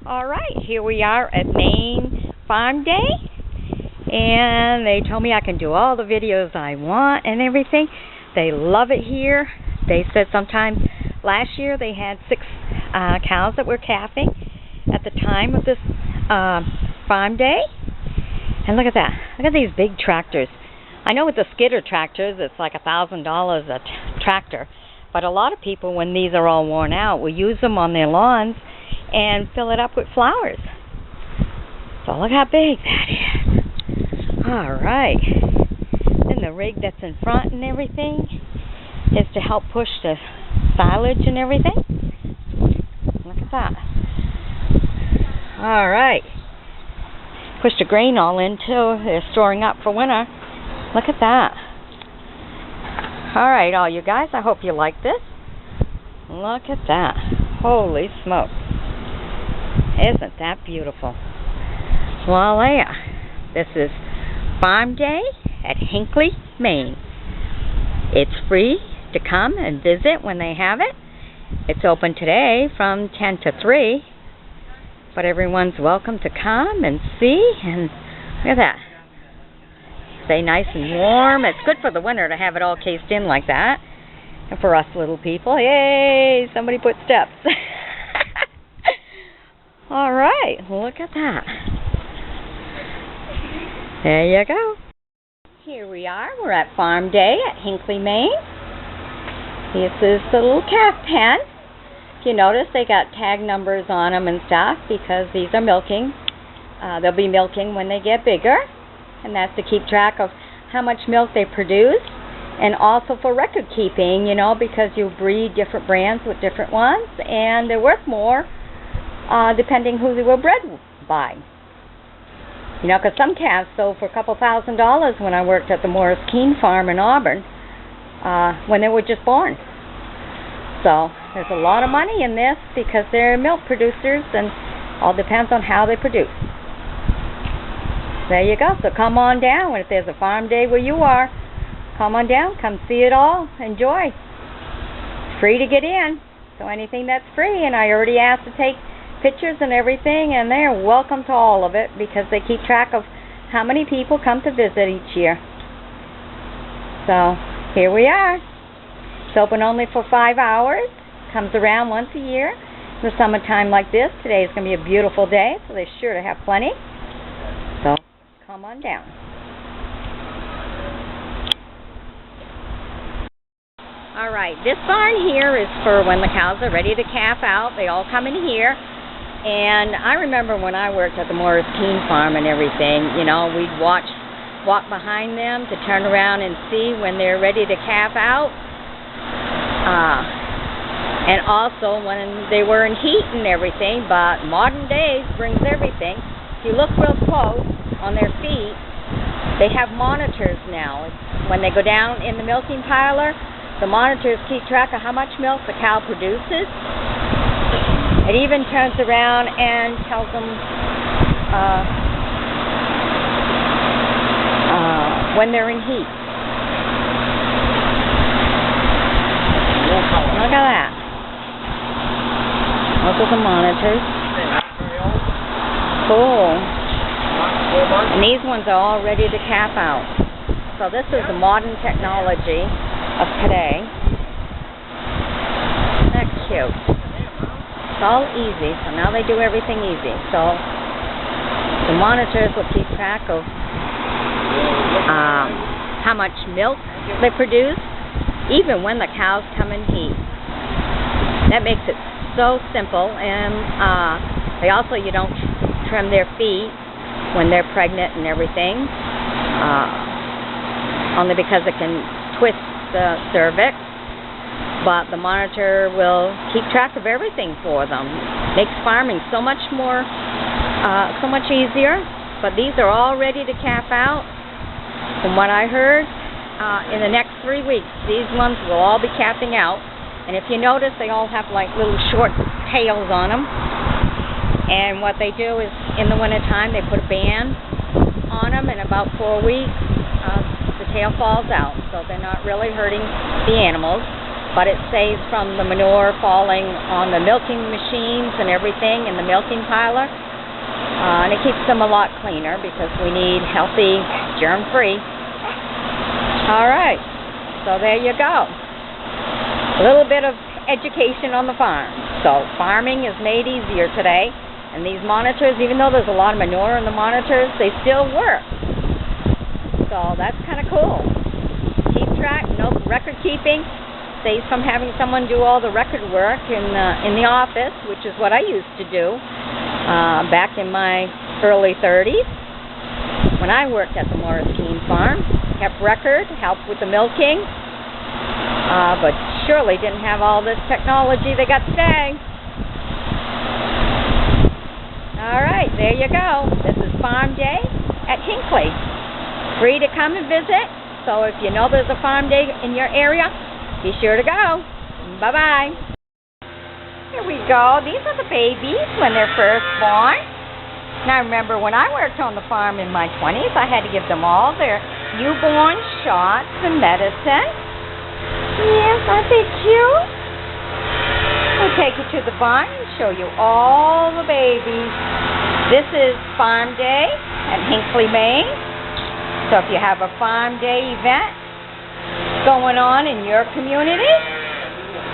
Alright, here we are at Maine Farm Day, and they told me I can do all the videos I want and everything. They love it here. They said sometime last year they had 6 cows that were calving at the time of this farm day. And look at that. Look at these big tractors. I know with the skidder tractors it's like $1,000 a tractor, but a lot of people, when these are all worn out, will use them on their lawns and fill it up with flowers. So look how big that is. Alright. Then the rig that's in front and everything is to help push the silage and everything. Look at that. Alright. Push the grain all in too. They're storing up for winter. Look at that. Alright, all you guys, I hope you like this. Look at that. Holy smokes. Isn't that beautiful? Well, yeah. This is Farm Day at Hinckley, Maine. It's free to come and visit when they have it. It's open today from 10 to 3. But everyone's welcome to come and see. And look at that. Stay nice and warm. It's good for the winter to have it all cased in like that. And for us little people, yay, somebody put steps. All right, look at that. There you go. Here we are. We're at Farm Day at Hinckley, Maine. This is the little calf pen. If you notice, they got tag numbers on them and stuff because these are milking. They'll be milking when they get bigger. And that's to keep track of how much milk they produce. And also for record keeping, you know, because you breed different brands with different ones. And they're worth more depending who they were bred by. You know, because some calves sold for a couple $1,000 when I worked at the Morris Keene farm in Auburn when they were just born. So there's a lot of money in this because they're milk producers, and all depends on how they produce. There you go. So come on down. If there's a farm day where you are, come on down. Come see it all. Enjoy. Free to get in. So anything that's free, and I already asked to take pictures and everything, and they're welcome to all of it because they keep track of how many people come to visit each year. So here we are. It's open only for 5 hours. Comes around once a year. In the summertime like this, today is going to be a beautiful day, so they're sure to have plenty. So come on down. Alright, this barn here is for when the cows are ready to calf out. They all come in here. And I remember when I worked at the Morris Keene farm and everything, you know, we'd walk behind them to turn around and see when they're ready to calf out. And also when they were in heat and everything, but modern days brings everything. If you look real close on their feet, they have monitors now. When they go down in the milking parlor, the monitors keep track of how much milk the cow produces. It even turns around and tells them when they're in heat. Look at that. Those are the monitors. Cool. And these ones are all ready to calf out. So this is the modern technology of today. That's cute. It's all easy, so now they do everything easy. So the monitors will keep track of how much milk they produce, even when the cows come in heat. That makes it so simple, and they also, you don't trim their feet when they're pregnant and everything, only because it can twist the cervix. But the monitor will keep track of everything for them. Makes farming so much more, so much easier. But these are all ready to calf out. From what I heard, in the next 3 weeks, these ones will all be calving out. And if you notice, they all have like little short tails on them. And what they do is, in the wintertime, they put a band on them. In about 4 weeks, the tail falls out. So they're not really hurting the animals. but it saves from the manure falling on the milking machines and everything in the milking parlor. And it keeps them a lot cleaner because we need healthy, germ-free. All right, so there you go. A little bit of education on the farm. So farming is made easier today. And these monitors, even though there's a lot of manure in the monitors, they still work. So that's kind of cool. Keep track, no record keeping. Saves from having someone do all the record work in the office, which is what I used to do back in my early 30s when I worked at the Morris Keene farm. Kept record, helped with the milking, but surely didn't have all this technology they got today. All right, there you go. This is Farm Day at Hinckley. Free to come and visit. So if you know there's a farm day in your area, be sure to go. Bye-bye. Here we go. These are the babies when they're first born. Now remember, when I worked on the farm in my 20s, I had to give them all their newborn shots and medicine. Yes, aren't they cute? We'll take you to the barn and show you all the babies. This is Farm Day at Hinckley, Maine. So if you have a Farm Day event going on in your community,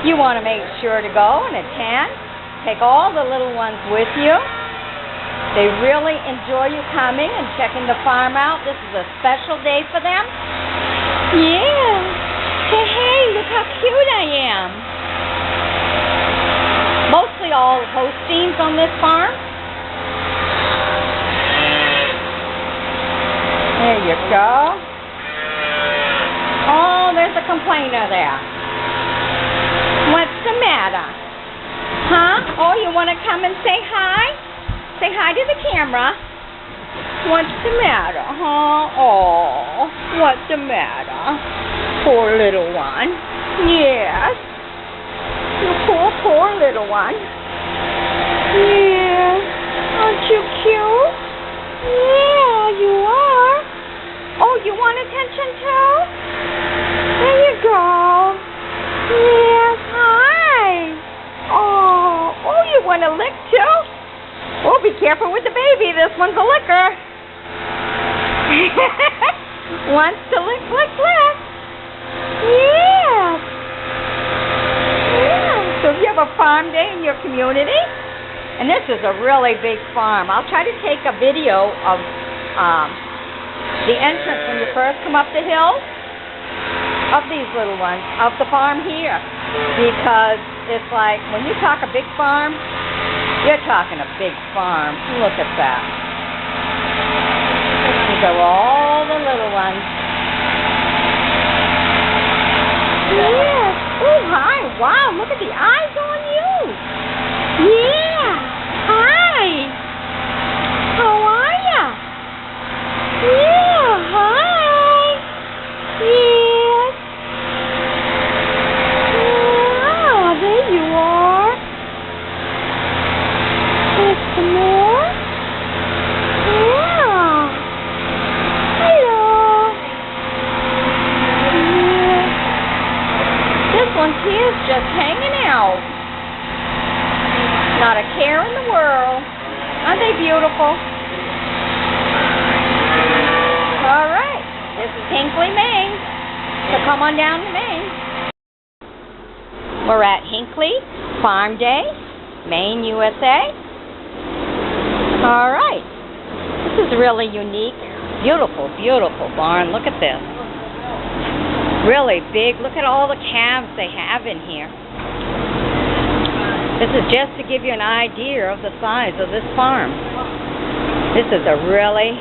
you want to make sure to go and attend. Take all the little ones with you. They really enjoy you coming and checking the farm out. This is a special day for them. Yeah. Say, hey, look how cute I am. Mostly all Holsteins on this farm. There you go. Oh, there's a complainer there. What's the matter? Huh? Oh, you want to come and say hi? Say hi to the camera. What's the matter, huh? Oh, what's the matter? Poor little one. Yes. You poor little one. Yeah. Aren't you cute? Yeah, you are. Oh, you want attention too? There you go. Yes, hi. Oh, you want to lick too? Oh, be careful with the baby. This one's a licker. Wants to lick. Yes. So if you have a farm day in your community, and this is a really big farm, I'll try to take a video of the entrance when you first come up the hill of these little ones, of the farm here, because it's like, when you talk a big farm, you're talking a big farm. Look at that. These are all the little ones. Yes. Oh, hi. Wow, look at the eyes on you. Yeah. Hi. How are ya? Yeah, hi. Yes. Yeah, there you are. There's some more. Yeah. Hello. Yeah. This one here's just hanging out. Not a care in the world. Aren't they beautiful? All right. This is Hinckley, Maine. So come on down to Maine. We're at Hinckley Farm Day, Maine, USA. All right. This is really unique. Beautiful, beautiful barn. Look at this. Really big. Look at all the calves they have in here. This is just to give you an idea of the size of this farm. This is a really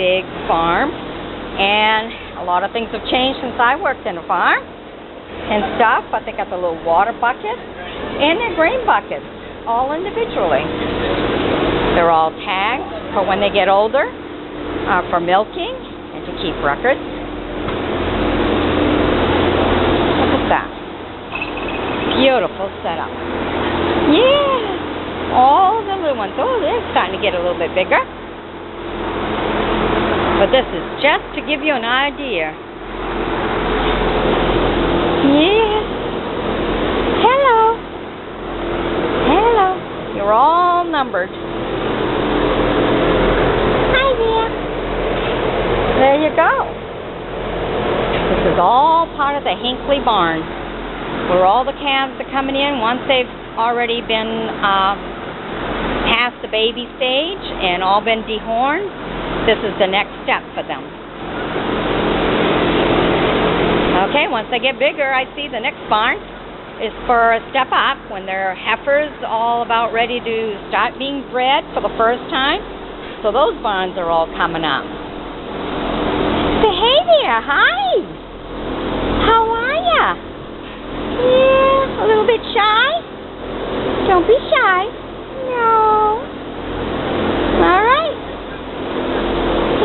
big farm, and a lot of things have changed since I worked in a farm and stuff, but they got the little water buckets and their grain buckets, all individually. They're all tagged for when they get older, for milking and to keep records. Look at that. Beautiful setup. Yeah, all the little ones. Oh, they're starting to get a little bit bigger. But this is just to give you an idea. Yeah. numbered. Hi there. There you go. This is all part of the Hinckley barn, where all the calves are coming in once they've already been past the baby stage and all been dehorned. This is the next step for them. Okay, once they get bigger, I see the next barn is for a step up when their heifers all about ready to start being bred for the first time. So those barns are all coming up. Say hey there, hi. How are ya? Yeah, a little bit shy? Don't be shy. No. All right.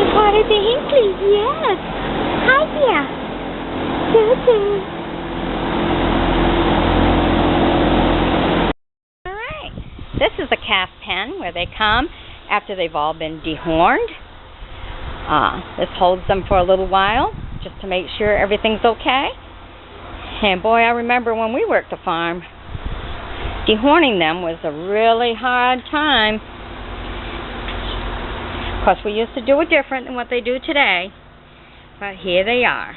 You're part of the Hinckley's, yes. Hi there. Good. All right. This is a calf pen where they come after they've all been dehorned. This holds them for a little while just to make sure everything's okay. And boy, I remember when we worked the farm, dehorning them was a really hard time. Of course, we used to do it different than what they do today. But here they are.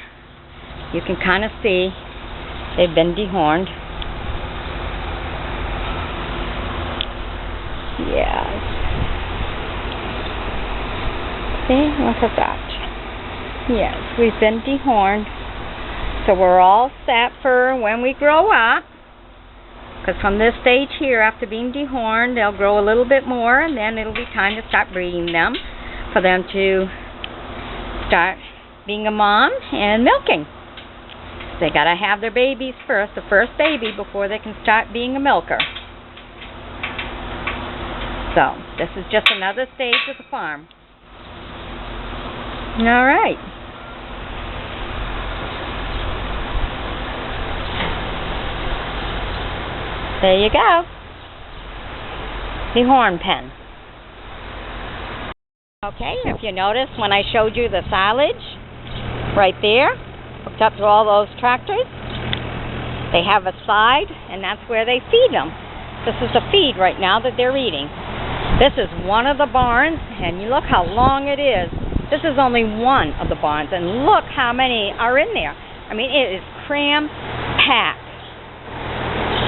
You can kind of see they've been dehorned. Yes. See, look at that. Yes, we've been dehorned. So we're all set for when we grow up. Because from this stage here, after being dehorned, they'll grow a little bit more, and then it'll be time to start breeding them, for them to start being a mom and milking. They gotta have their babies first, the first baby, before they can start being a milker. So, this is just another stage of the farm. All right. There you go. The horn pen. Okay, if you notice when I showed you the silage right there, hooked up to all those tractors, they have a side, and that's where they feed them. This is the feed right now that they're eating. This is one of the barns, and you look how long it is. This is only one of the barns, and look how many are in there. I mean, it is cram-packed.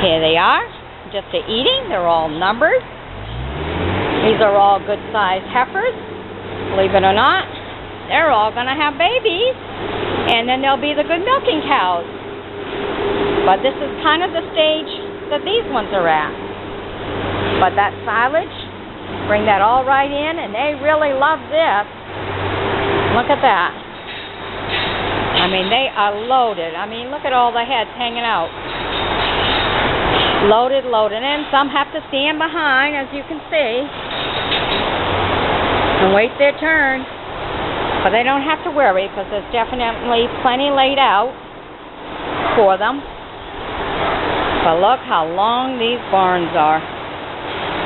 Here they are, just eating. They're all numbered. These are all good-sized heifers. Believe it or not, they're all going to have babies, and then they'll be the good milking cows. But this is kind of the stage that these ones are at. But that silage, bring that all right in, and they really love this. Look at that. I mean, they are loaded. I mean, look at all the heads hanging out. Loaded, and some have to stand behind, as you can see, and wait their turn. But they don't have to worry, because there's definitely plenty laid out for them. But look how long these barns are,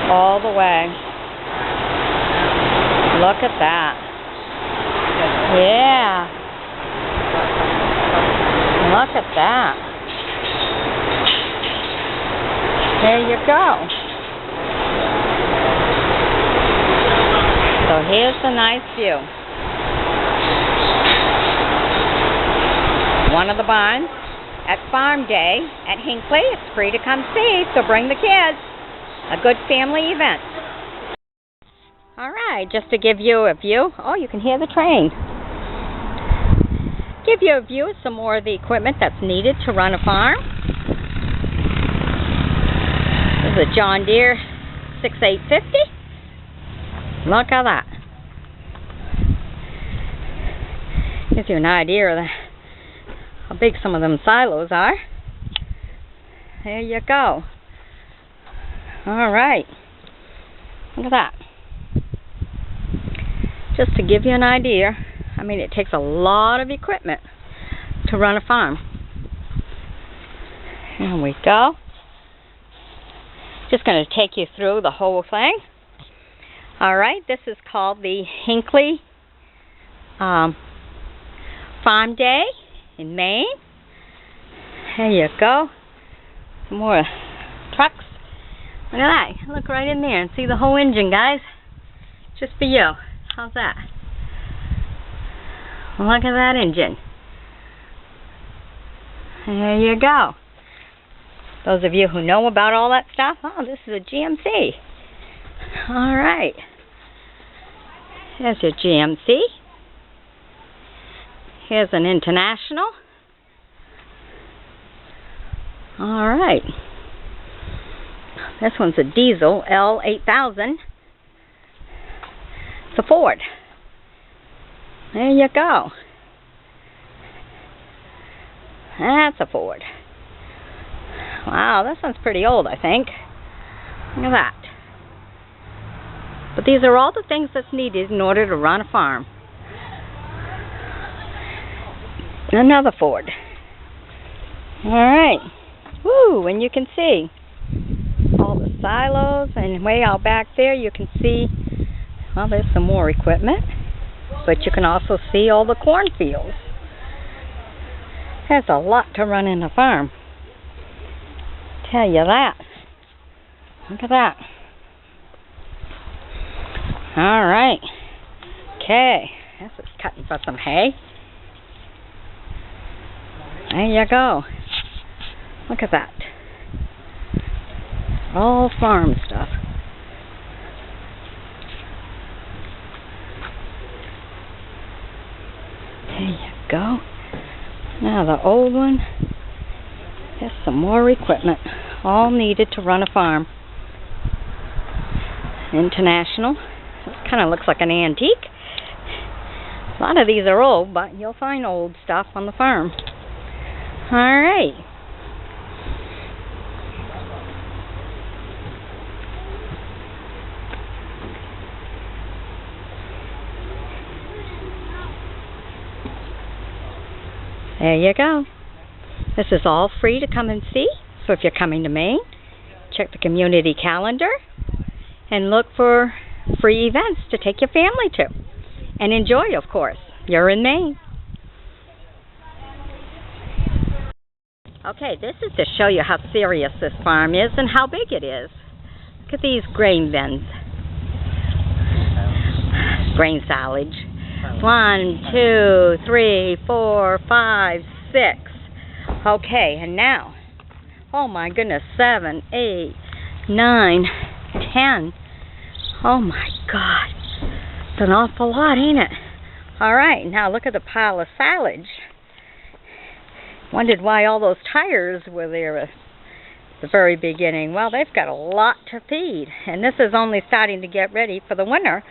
all the way. Look at that. Yeah. Look at that. There you go. So here's the nice view. One of the barns at Farm Day at Hinckley. It's free to come see, so bring the kids. A good family event. All right, just to give you a view. Oh, you can hear the train. Give you a view of some more of the equipment that's needed to run a farm. This is a John Deere 6850. Look at that. Gives you an idea of how big some of them silos are. There you go. All right. Look at that. Just to give you an idea, I mean, it takes a lot of equipment to run a farm. Here we go. Just going to take you through the whole thing. All right, this is called the Hinckley Farm Day in Maine. There you go. Some more trucks. Look at that. Look right in there and see the whole engine, guys. Just for you. How's that? Look at that engine. There you go. Those of you who know about all that stuff, oh, this is a GMC. All right. There's your GMC. Here's an International. All right. This one's a diesel L8000. It's a Ford. There you go. That's a Ford. Wow, this one's pretty old, I think. Look at that. But these are all the things that's needed in order to run a farm. Another Ford. All right. Woo, and you can see all the silos, and way out back there you can see, well, there's some more equipment, but you can also see all the cornfields. There's a lot to run in a farm. Tell you that. Look at that. All right. Okay. This is cutting for some hay. There you go. Look at that. All farm stuff. There you go. Now the old one. There's some more equipment. All needed to run a farm. International. This kind of looks like an antique. A lot of these are old, but you'll find old stuff on the farm. All right. There you go. This is all free to come and see. So if you're coming to Maine, check the community calendar and look for free events to take your family to. And enjoy, of course. You're in Maine. Okay, this is to show you how serious this farm is and how big it is. Look at these grain bins. Grain silage. 1, 2, 3, 4, 5, 6. Okay, and now, oh my goodness, 7, 8, 9, 10. Oh my God. It's an awful lot, ain't it? All right, now look at the pile of silage. Wondered why all those tires were there at the very beginning. Well, they've got a lot to feed, and this is only starting to get ready for the winter.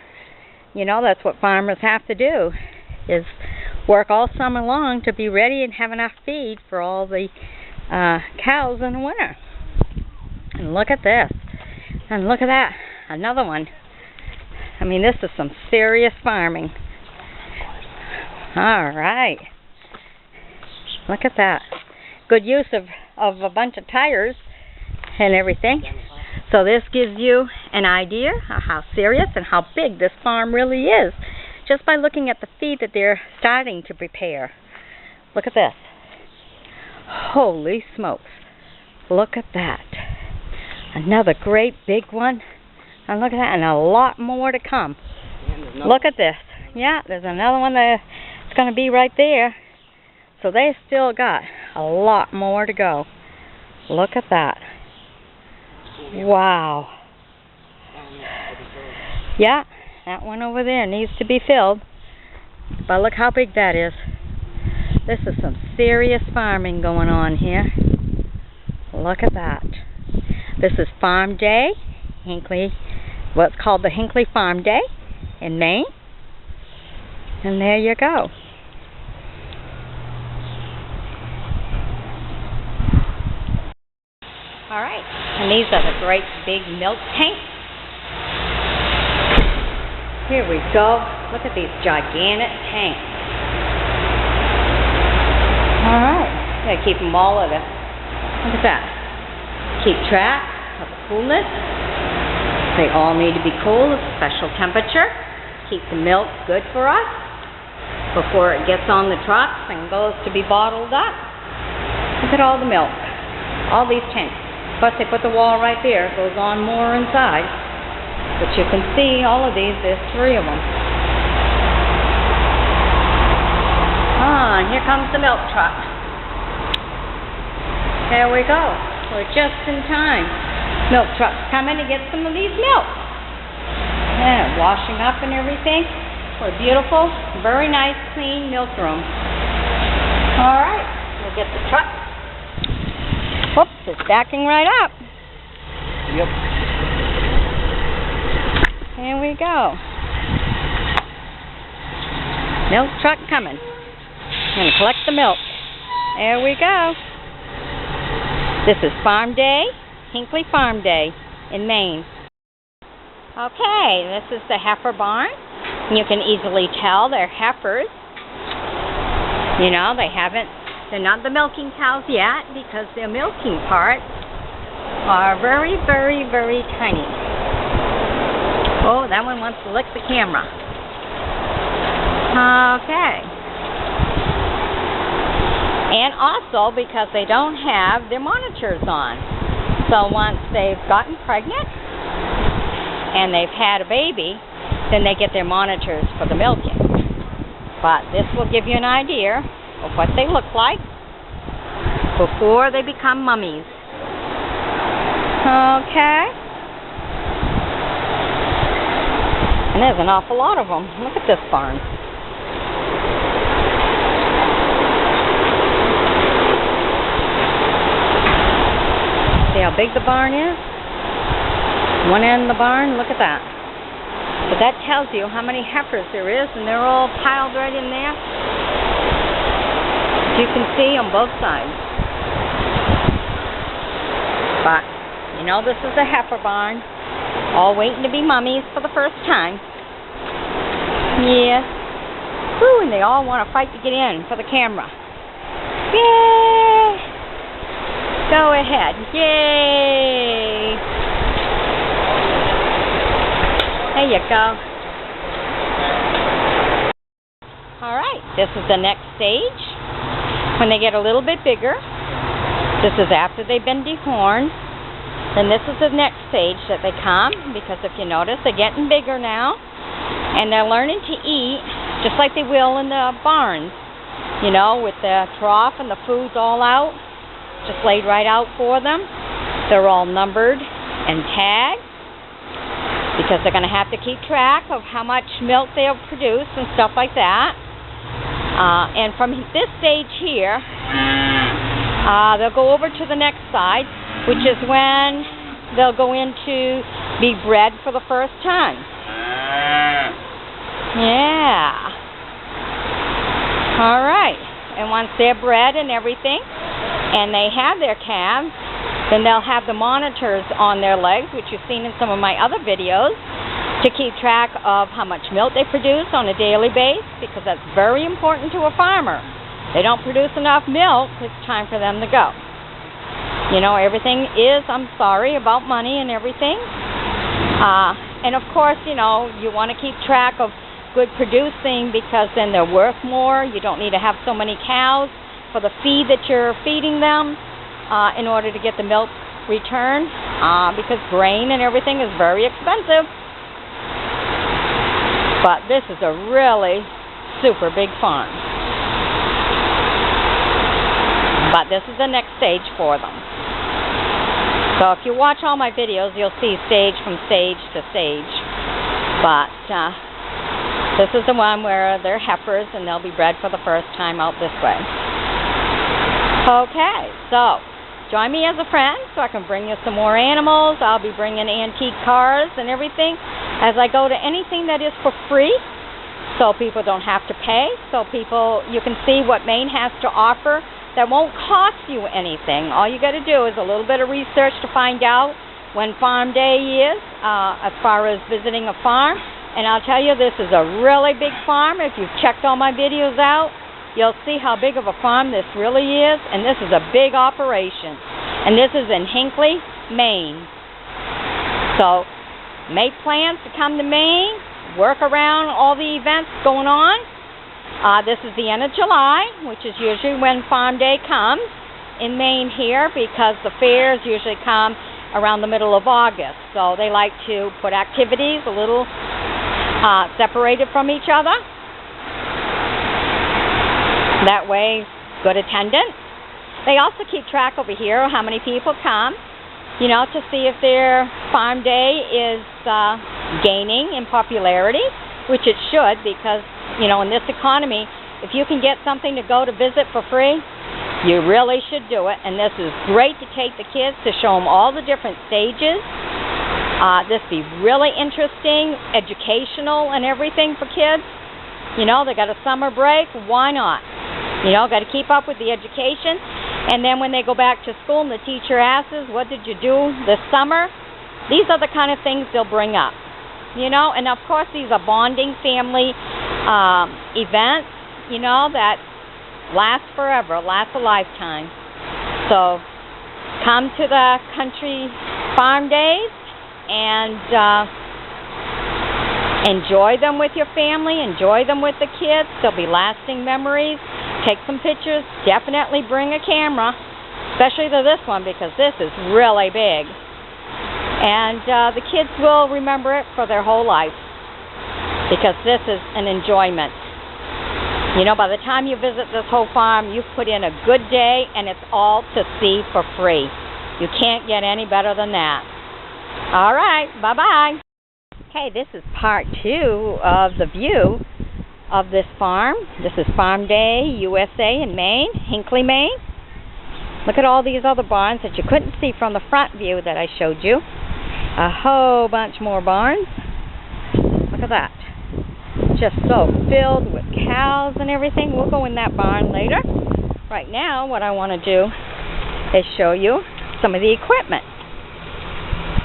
You know, that's what farmers have to do, is work all summer long to be ready and have enough feed for all the cows in the winter. And look at this. And look at that. Another one. I mean, this is some serious farming. All right. Look at that. Good use of a bunch of tires and everything. So this gives you an idea of how serious and how big this farm really is, just by looking at the feed that they're starting to prepare. Look at this. Holy smokes. Look at that. Another great big one. And look at that, and a lot more to come. Look at this. Yeah, there's another one that's going to be right there. So they still got a lot more to go. Look at that. Wow. Yeah, that one over there needs to be filled. But look how big that is. This is some serious farming going on here. Look at that. This is Farm Day, Hinckley, what's called the Hinckley Farm Day in Maine. And there you go. All right, and these are the great big milk tanks. Here we go. Look at these gigantic tanks. All right, gotta keep them all at it. Look at that. Keep track of the coolness. They all need to be cool at a special temperature. Keep the milk good for us before it gets on the trucks and goes to be bottled up. Look at all the milk. All these tanks. Plus they put the wall right there. It goes on more inside. But you can see all of these. There's 3 of them. Ah, and here comes the milk truck. There we go. We're just in time. Milk truck's coming to get some of these milk. Yeah, washing up and everything. For a beautiful, very nice, clean milk room. All right, we'll get the truck. Whoops, it's backing right up. Yep. Here we go. Milk truck coming. I'm going to collect the milk. There we go. This is Farm Day, Hinckley Farm Day in Maine. Okay, this is the heifer barn. You can easily tell they're heifers. You know, they're not the milking cows yet because their milking parts are very, very, very tiny. Oh, that one wants to lick the camera. Okay. And also because they don't have their monitors on. So once they've gotten pregnant and they've had a baby, then they get their monitors for the milking. But this will give you an idea of what they look like before they become mummies. Okay. And there's an awful lot of them. Look at this barn. See how big the barn is? One end of the barn, look at that. But that tells you how many heifers there is, and they're all piled right in there. You can see on both sides. But, you know, this is a heifer barn, all waiting to be mummies for the first time. Yes. Woo, and they all want to fight to get in for the camera. Yay! Go ahead. Yay! There you go. Alright, this is the next stage. When they get a little bit bigger, this is after they've been dehorned, then this is the next stage that they come, because if you notice, they're getting bigger now, and they're learning to eat just like they will in the barns, you know, with the trough and the food's all out, just laid right out for them. They're all numbered and tagged, because they're going to have to keep track of how much milk they'll produce and stuff like that. And from this stage here, they'll go over to the next side, which is when they'll go in to be bred for the first time. Yeah. All right. And once they're bred and everything, and they have their calves, then they'll have the monitors on their legs, which you've seen in some of my other videos, to keep track of how much milk they produce on a daily basis, because that's very important to a farmer. They don't produce enough milk, it's time for them to go. You know, everything is, I'm sorry, about money and everything. And of course, you know, you want to keep track of good producing, because then they're worth more. You don't need to have so many cows for the feed that you're feeding them in order to get the milk return, because grain and everything is very expensive. But this is a really super big farm. But this is the next stage for them. So if you watch all my videos, you'll see stage from stage to stage. But this is the one where they're heifers and they'll be bred for the first time out this way. Okay, so join me as a friend so I can bring you some more animals. I'll be bringing antique cars and everything as I go to anything that is for free, so people don't have to pay, so you can see what Maine has to offer that won't cost you anything. All you got to do is a little bit of research to find out when Farm Day is, as far as visiting a farm. And I'll tell you, this is a really big farm. If you've checked all my videos out, you'll see how big of a farm this really is, and this is a big operation. And this is in Hinckley, Maine. So make plans to come to Maine, work around all the events going on. This is the end of July, which is usually when Farm Day comes. in Maine here because the fairs usually come around the middle of August. So they like to put activities a little separated from each other. That way, good attendance. They also keep track over here of how many people come, you know, to see if their farm day is gaining in popularity, which it should, because, you know, in this economy, if you can get something to go to visit for free, you really should do it. And this is great to take the kids to show them all the different stages. This be really interesting, educational and everything for kids. You know, they got a summer break, why not? You know, got to keep up with the education. And then when they go back to school and the teacher asks, what did you do this summer? These are the kind of things they'll bring up. You know, and of course these are bonding family events, you know, that last forever, last a lifetime. So come to the country farm days and enjoy them with your family, enjoy them with the kids. There'll be lasting memories. Take some pictures. Definitely bring a camera, especially to this one because this is really big. And the kids will remember it for their whole life because this is an enjoyment. You know, by the time you visit this whole farm, you've put in a good day, and it's all to see for free. You can't get any better than that. All right, bye-bye. Okay, this is part 2 of the view of this farm. This is Farm Day USA in Maine, Hinckley, Maine. Look at all these other barns that you couldn't see from the front view that I showed you. A whole bunch more barns. Look at that. Just so filled with cows and everything. We'll go in that barn later. Right now, what I want to do is show you some of the equipment.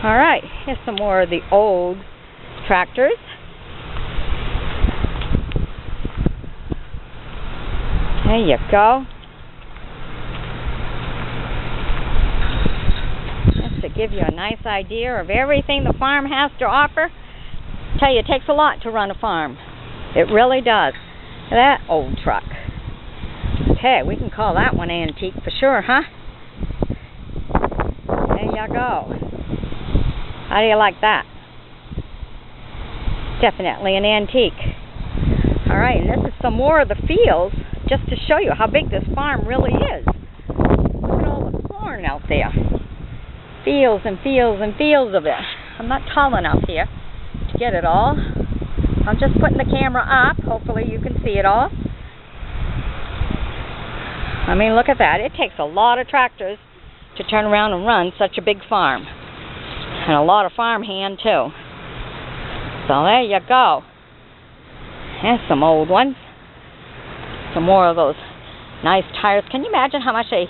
All right, here's some more of the old tractors. There you go. Just to give you a nice idea of everything the farm has to offer. I tell you, it takes a lot to run a farm. It really does. That old truck. Okay, we can call that one antique for sure, huh? There you go. How do you like that? Definitely an antique. Alright, and this is some more of the fields, just to show you how big this farm really is. Look at all the corn out there. Fields and fields and fields of it. I'm not tall enough here to get it all. I'm just putting the camera up. Hopefully you can see it all. I mean, look at that. It takes a lot of tractors to turn around and run such a big farm. And a lot of farmhand too. So there you go. There's some old ones. Some more of those nice tires. Can you imagine how much they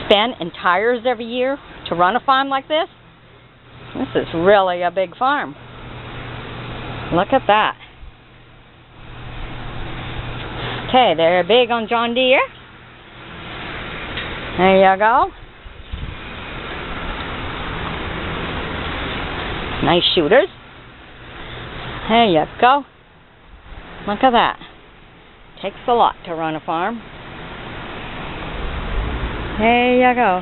spend in tires every year to run a farm like this? This is really a big farm. Look at that. Okay, they're big on John Deere. There you go. Nice shooters. There you go. Look at that. Takes a lot to run a farm. There you go.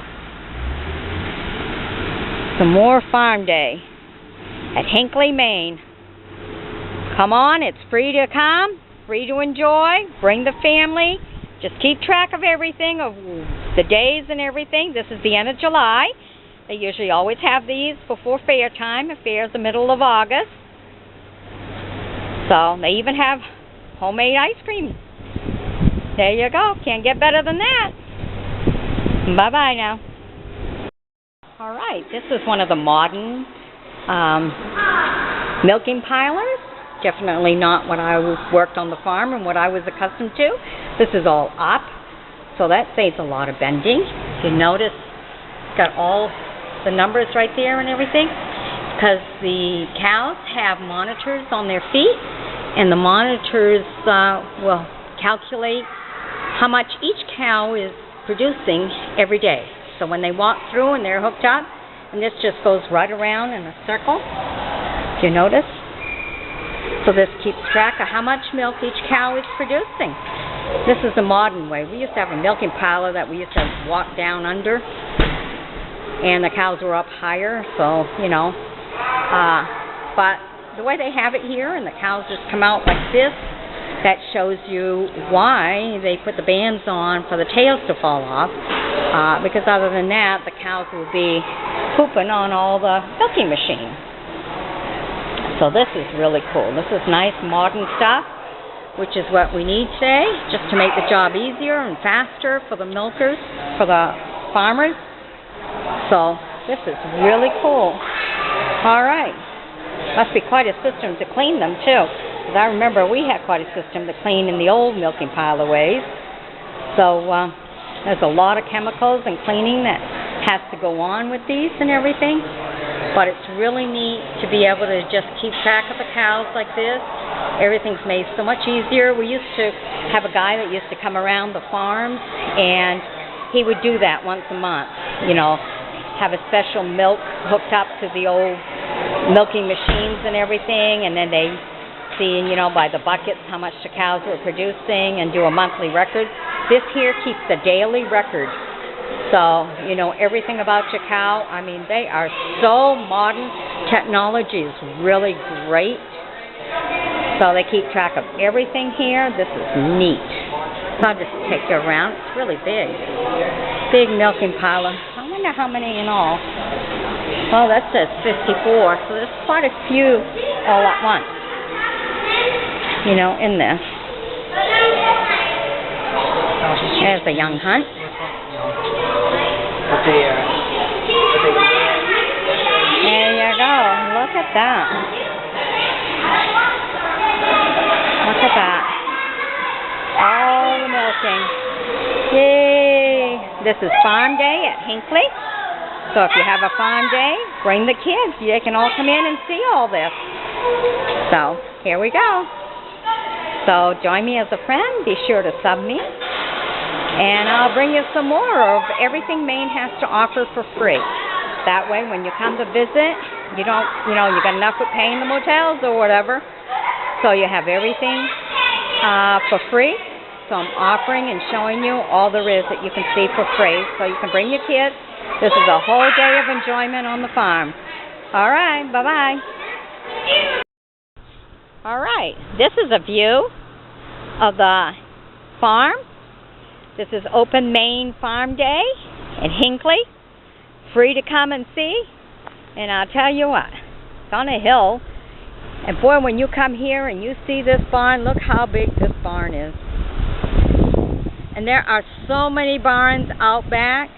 Some more Farm Day at Hinckley, Maine. Come on, it's free to come, free to enjoy. Bring the family. Just keep track of everything, of the days and everything. This is the end of July. They usually always have these before fair time. The fair's the middle of August. So they even have homemade ice cream. There you go. Can't get better than that. Bye-bye now. All right, this is one of the modern milking pilers. Definitely not what I worked on the farm and what I was accustomed to. This is all up, so that saves a lot of bending. You notice it's got all the numbers right there and everything, because the cows have monitors on their feet, and the monitors will calculate how much each cow is producing every day. So when they walk through and they're hooked up, and this just goes right around in a circle, do you notice? So this keeps track of how much milk each cow is producing. This is the modern way. We used to have a milking parlor that we used to walk down under, and the cows were up higher, so, you know. But the way they have it here, and the cows just come out like this, that shows you why they put the bands on for the tails to fall off. Because other than that, the cows will be pooping on all the milking machine. So this is really cool. This is nice modern stuff, which is what we need today, just to make the job easier and faster for the milkers, for the farmers. So this is really cool. All right. Must be quite a system to clean them too. Because I remember we had quite a system to clean in the old milking parlor ways. So there's a lot of chemicals and cleaning that has to go on with these and everything. But it's really neat to be able to just keep track of the cows like this. Everything's made so much easier. We used to have a guy that used to come around the farms, and he would do that once a month. You know, have a special milk hooked up to the old milking machines and everything, and then they see, you know, by the buckets how much the cows were producing and do a monthly record. This here keeps a daily record. So, you know, everything about your cow. I mean, they are so modern. Technology is really great. So they keep track of everything here. This is neat. So I'll just take you around. It's really big. Big milking parlor. I wonder how many in all. Well, that says 54. So there's quite a few all at once, you know, in this. There's a young hunt. There you go. Look at that. Look at that. All the milking. Yay! This is farm day at Hinckley. So if you have a farm day, bring the kids. They can all come in and see all this. So here we go. So join me as a friend. Be sure to sub me. And I'll bring you some more of everything Maine has to offer for free. That way, when you come to visit, you don't, you know, you got enough with paying the motels or whatever. So you have everything for free. So I'm offering and showing you all there is that you can see for free. So you can bring your kids. This is a whole day of enjoyment on the farm. All right, bye-bye. All right, this is a view of the farm. This is Open Maine Farm Day in Hinckley. Free to come and see. And I'll tell you what, it's on a hill. And boy, when you come here and you see this barn, look how big this barn is. And there are so many barns out back,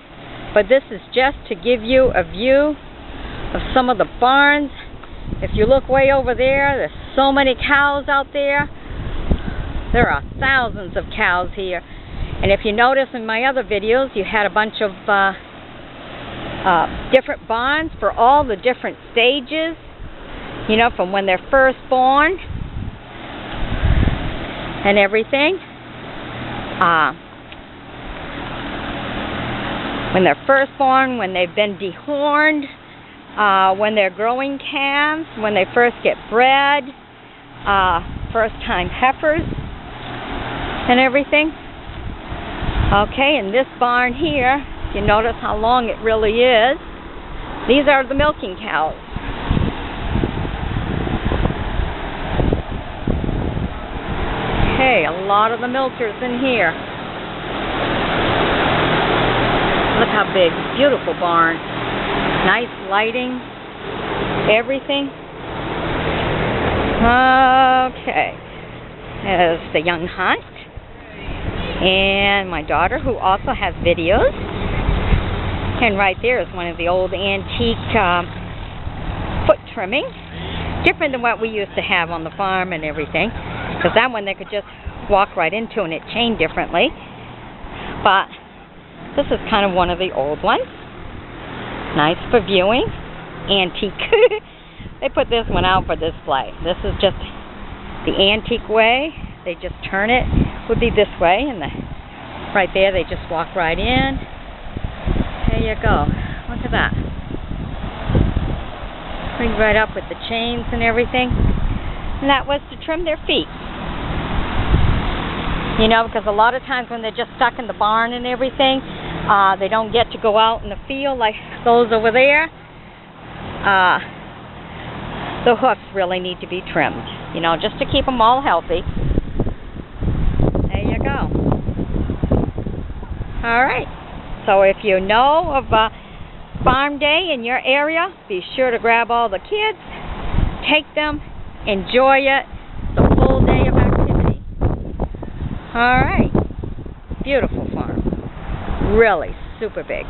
but this is just to give you a view of some of the barns. If you look way over there, there's so many cows out there. There are thousands of cows here. And if you notice in my other videos, you had a bunch of different barns for all the different stages, you know, from when they're first born and everything. When they're first born, when they've been dehorned, when they're growing calves, when they first get bred, first-time heifers and everything. Okay, and this barn here, you notice how long it really is. These are the milking cows. Okay, a lot of the milkers in here. Look how big, beautiful barn. Nice lighting, everything. Okay, there's the young hunt. And my daughter, who also has videos. And right there is one of the old antique foot trimming. Different than what we used to have on the farm and everything. Because that one they could just walk right into and it chained differently. But this is kind of one of the old ones. Nice for viewing. Antique. They put this one out for display. This is just the antique way. They just turn it. Would be this way, and right there they just walk right in. There you go. Look at that. Bring right up with the chains and everything. And that was to trim their feet. You know, because a lot of times when they're just stuck in the barn and everything, they don't get to go out in the field like those over there. The hoofs really need to be trimmed, you know, just to keep them all healthy. There you go. All right. So if you know of Farm Day in your area, be sure to grab all the kids, take them, enjoy it, the full day of activity. All right. Beautiful farm. Really super big.